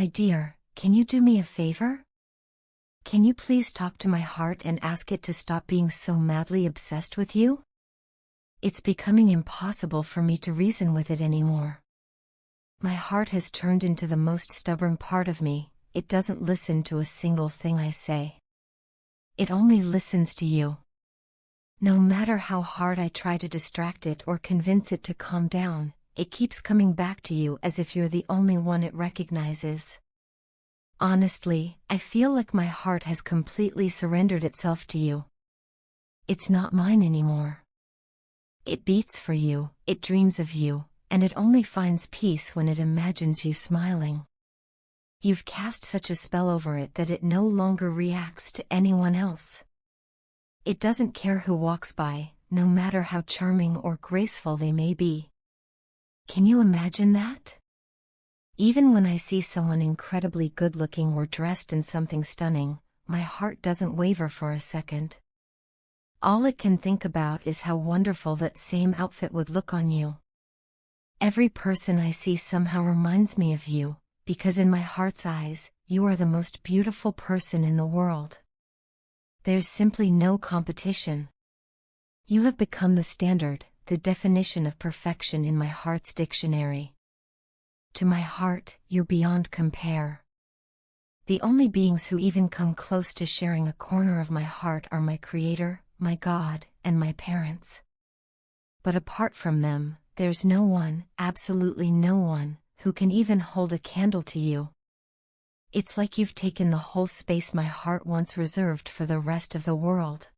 my dear, can you do me a favor? Can you please talk to my heart and ask it to stop being so madly obsessed with you? It's becoming impossible for me to reason with it anymore. My heart has turned into the most stubborn part of me. It doesn't listen to a single thing I say. It only listens to you. No matter how hard I try to distract it or convince it to calm down, it keeps coming back to you as if you're the only one it recognizes. Honestly, I feel like my heart has completely surrendered itself to you. It's not mine anymore. It beats for you, it dreams of you, and it only finds peace when it imagines you smiling. You've cast such a spell over it that it no longer reacts to anyone else. It doesn't care who walks by, no matter how charming or graceful they may be. Can you imagine that? Even when I see someone incredibly good-looking or dressed in something stunning, my heart doesn't waver for a second. All it can think about is how wonderful that same outfit would look on you. Every person I see somehow reminds me of you, because in my heart's eyes, you are the most beautiful person in the world. There's simply no competition. You have become the standard, the definition of perfection in my heart's dictionary. To my heart, you're beyond compare. The only beings who even come close to sharing a corner of my heart are my Creator, my God, and my parents. But apart from them, there's no one, absolutely no one, who can even hold a candle to you. It's like you've taken the whole space my heart once reserved for the rest of the world.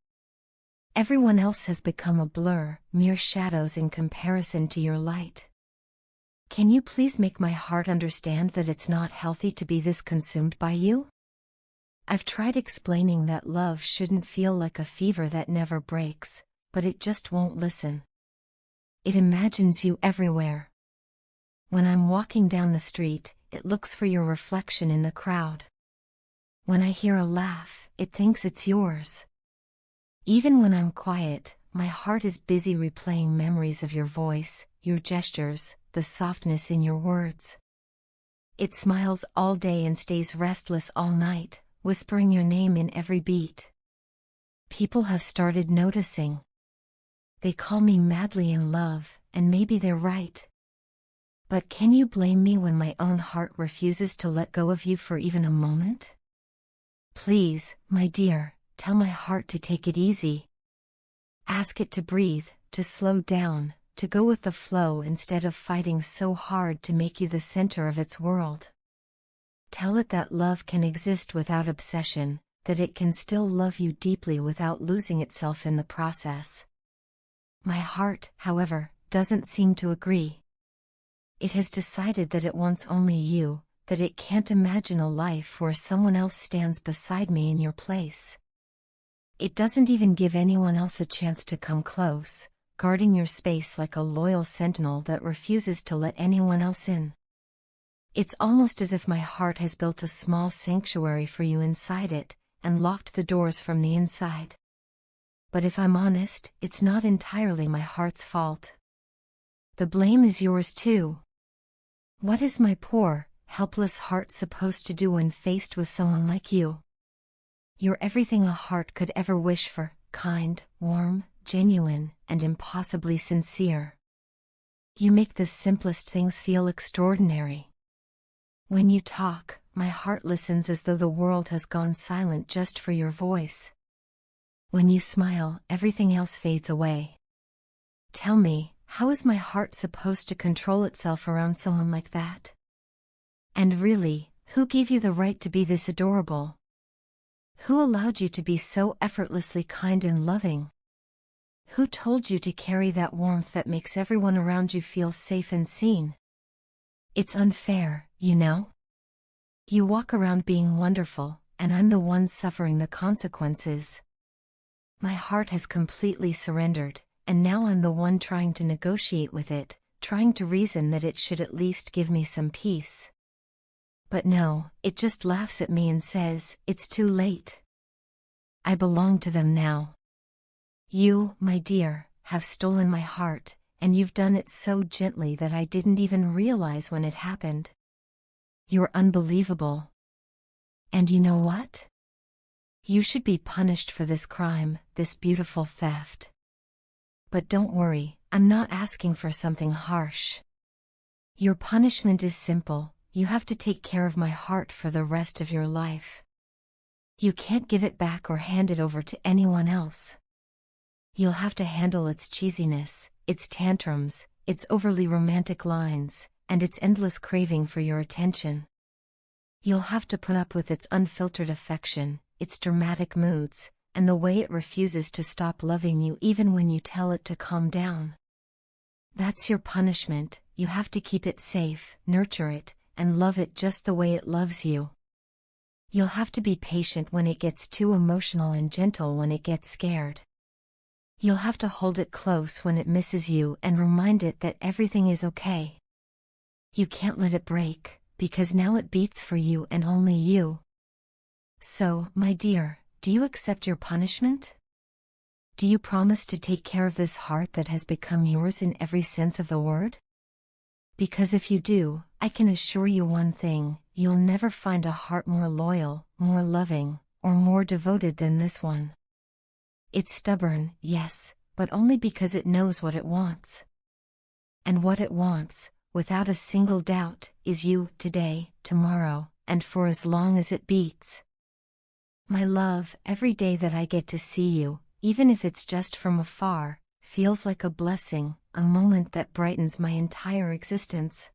Everyone else has become a blur, mere shadows in comparison to your light. Can you please make my heart understand that it's not healthy to be this consumed by you? I've tried explaining that love shouldn't feel like a fever that never breaks, but it just won't listen. It imagines you everywhere. When I'm walking down the street, it looks for your reflection in the crowd. When I hear a laugh, it thinks it's yours. Even when I'm quiet, my heart is busy replaying memories of your voice, your gestures, the softness in your words. It smiles all day and stays restless all night, whispering your name in every beat. People have started noticing. They call me madly in love, and maybe they're right. But can you blame me when my own heart refuses to let go of you for even a moment? Please, my dear, tell my heart to take it easy. Ask it to breathe, to slow down, to go with the flow instead of fighting so hard to make you the center of its world. Tell it that love can exist without obsession, that it can still love you deeply without losing itself in the process. My heart, however, doesn't seem to agree. It has decided that it wants only you, that it can't imagine a life where someone else stands beside me in your place. It doesn't even give anyone else a chance to come close, guarding your space like a loyal sentinel that refuses to let anyone else in. It's almost as if my heart has built a small sanctuary for you inside it, and locked the doors from the inside. But if I'm honest, it's not entirely my heart's fault. The blame is yours too. What is my poor, helpless heart supposed to do when faced with someone like you? You're everything a heart could ever wish for, kind, warm, genuine, and impossibly sincere. You make the simplest things feel extraordinary. When you talk, my heart listens as though the world has gone silent just for your voice. When you smile, everything else fades away. Tell me, how is my heart supposed to control itself around someone like that? And really, who gave you the right to be this adorable? Who allowed you to be so effortlessly kind and loving? Who told you to carry that warmth that makes everyone around you feel safe and seen? It's unfair, you know? You walk around being wonderful, and I'm the one suffering the consequences. My heart has completely surrendered, and now I'm the one trying to negotiate with it, trying to reason that it should at least give me some peace. But no, it just laughs at me and says, it's too late. I belong to them now. You, my dear, have stolen my heart, and you've done it so gently that I didn't even realize when it happened. You're unbelievable. And you know what? You should be punished for this crime, this beautiful theft. But don't worry, I'm not asking for something harsh. Your punishment is simple: you have to take care of my heart for the rest of your life. You can't give it back or hand it over to anyone else. You'll have to handle its cheesiness, its tantrums, its overly romantic lines, and its endless craving for your attention. You'll have to put up with its unfiltered affection, its dramatic moods, and the way it refuses to stop loving you even when you tell it to calm down. That's your punishment. You have to keep it safe, nurture it, and love it just the way it loves you. You'll have to be patient when it gets too emotional and gentle when it gets scared. You'll have to hold it close when it misses you and remind it that everything is okay. You can't let it break, because now it beats for you and only you. So, my dear, do you accept your punishment? Do you promise to take care of this heart that has become yours in every sense of the word? Because if you do, I can assure you one thing: you'll never find a heart more loyal, more loving, or more devoted than this one. It's stubborn, yes, but only because it knows what it wants. And what it wants, without a single doubt, is you, today, tomorrow, and for as long as it beats. My love, every day that I get to see you, even if it's just from afar, feels like a blessing, a moment that brightens my entire existence.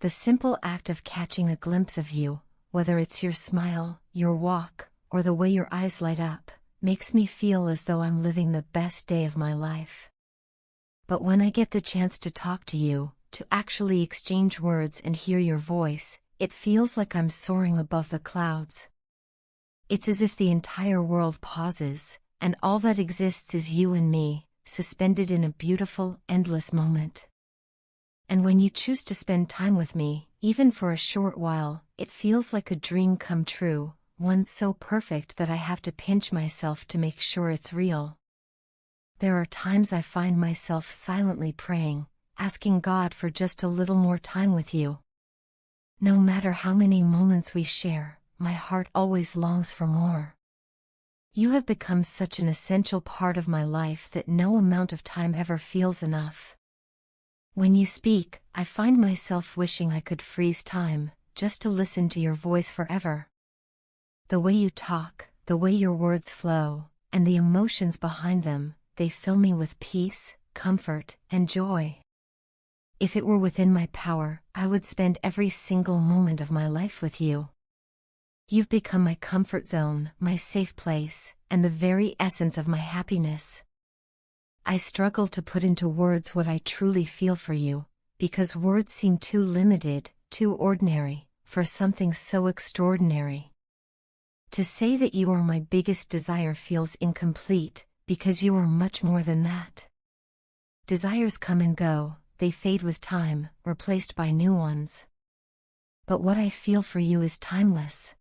The simple act of catching a glimpse of you, whether it's your smile, your walk, or the way your eyes light up, makes me feel as though I'm living the best day of my life. But when I get the chance to talk to you, to actually exchange words and hear your voice, it feels like I'm soaring above the clouds. It's as if the entire world pauses, and all that exists is you and me, suspended in a beautiful, endless moment. And when you choose to spend time with me, even for a short while, it feels like a dream come true, one so perfect that I have to pinch myself to make sure it's real. There are times I find myself silently praying, asking God for just a little more time with you. No matter how many moments we share, my heart always longs for more. You have become such an essential part of my life that no amount of time ever feels enough. When you speak, I find myself wishing I could freeze time, just to listen to your voice forever. The way you talk, the way your words flow, and the emotions behind them, they fill me with peace, comfort, and joy. If it were within my power, I would spend every single moment of my life with you. You've become my comfort zone, my safe place, and the very essence of my happiness. I struggle to put into words what I truly feel for you, because words seem too limited, too ordinary, for something so extraordinary. To say that you are my biggest desire feels incomplete, because you are much more than that. Desires come and go, they fade with time, replaced by new ones. But what I feel for you is timeless.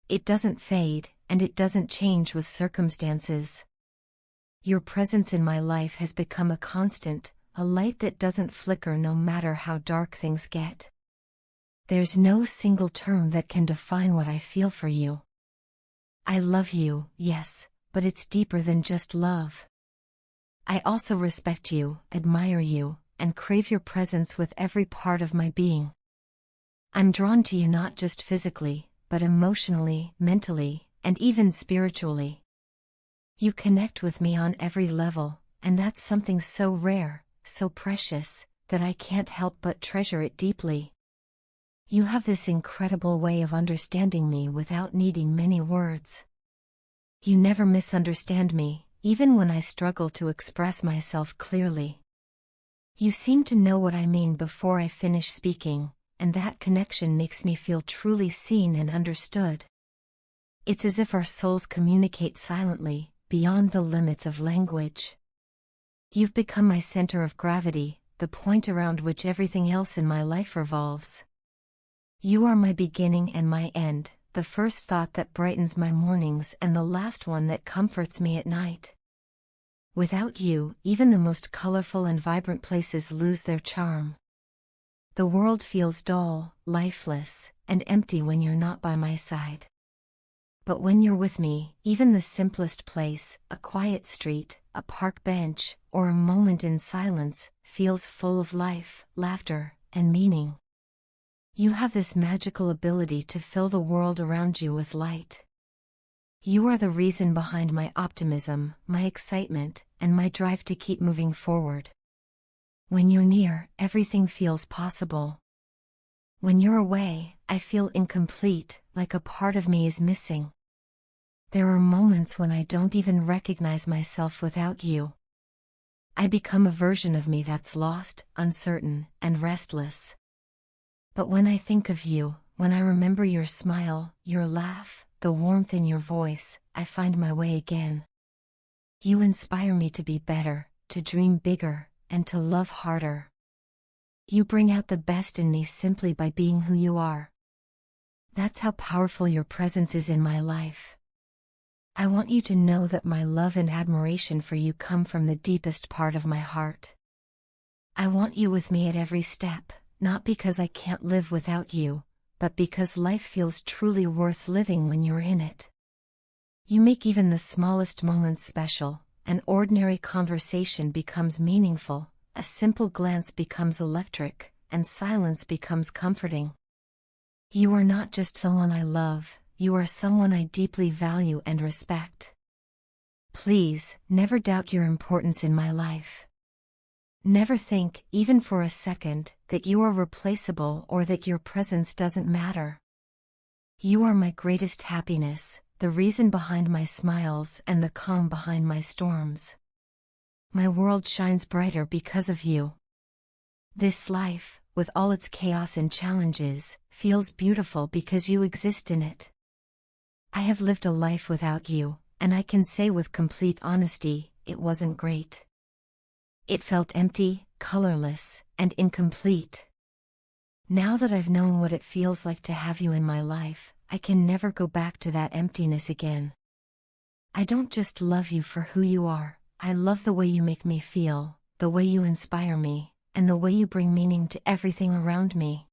It doesn't fade, and it doesn't change with circumstances. Your presence in my life has become a constant, a light that doesn't flicker no matter how dark things get. There's no single term that can define what I feel for you. I love you, yes, but it's deeper than just love. I also respect you, admire you, and crave your presence with every part of my being. I'm drawn to you not just physically, but emotionally, mentally, and even spiritually. You connect with me on every level, and that's something so rare, so precious, that I can't help but treasure it deeply. You have this incredible way of understanding me without needing many words. You never misunderstand me, even when I struggle to express myself clearly. You seem to know what I mean before I finish speaking, and that connection makes me feel truly seen and understood. It's as if our souls communicate silently, beyond the limits of language. You've become my center of gravity, the point around which everything else in my life revolves. You are my beginning and my end, the first thought that brightens my mornings and the last one that comforts me at night. Without you, even the most colorful and vibrant places lose their charm. The world feels dull, lifeless, and empty when you're not by my side. But when you're with me, even the simplest place, a quiet street, a park bench, or a moment in silence, feels full of life, laughter, and meaning. You have this magical ability to fill the world around you with light. You are the reason behind my optimism, my excitement, and my drive to keep moving forward. When you're near, everything feels possible. When you're away, I feel incomplete, like a part of me is missing. There are moments when I don't even recognize myself without you. I become a version of me that's lost, uncertain, and restless. But when I think of you, when I remember your smile, your laugh, the warmth in your voice, I find my way again. You inspire me to be better, to dream bigger, and to love harder. You bring out the best in me simply by being who you are. That's how powerful your presence is in my life. I want you to know that my love and admiration for you come from the deepest part of my heart. I want you with me at every step, not because I can't live without you, but because life feels truly worth living when you're in it. You make even the smallest moments special. An ordinary conversation becomes meaningful, a simple glance becomes electric, and silence becomes comforting. You are not just someone I love, you are someone I deeply value and respect. Please, never doubt your importance in my life. Never think, even for a second, that you are replaceable or that your presence doesn't matter. You are my greatest happiness, the reason behind my smiles and the calm behind my storms. My world shines brighter because of you. This life, with all its chaos and challenges, feels beautiful because you exist in it. I have lived a life without you, and I can say with complete honesty, it wasn't great. It felt empty, colorless, and incomplete. Now that I've known what it feels like to have you in my life, I can never go back to that emptiness again. I don't just love you for who you are, I love the way you make me feel, the way you inspire me, and the way you bring meaning to everything around me.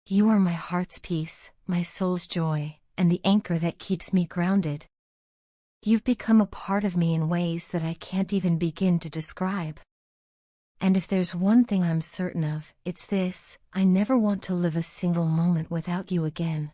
You are my heart's peace, my soul's joy, and the anchor that keeps me grounded. You've become a part of me in ways that I can't even begin to describe. And if there's one thing I'm certain of, it's this: I never want to live a single moment without you again.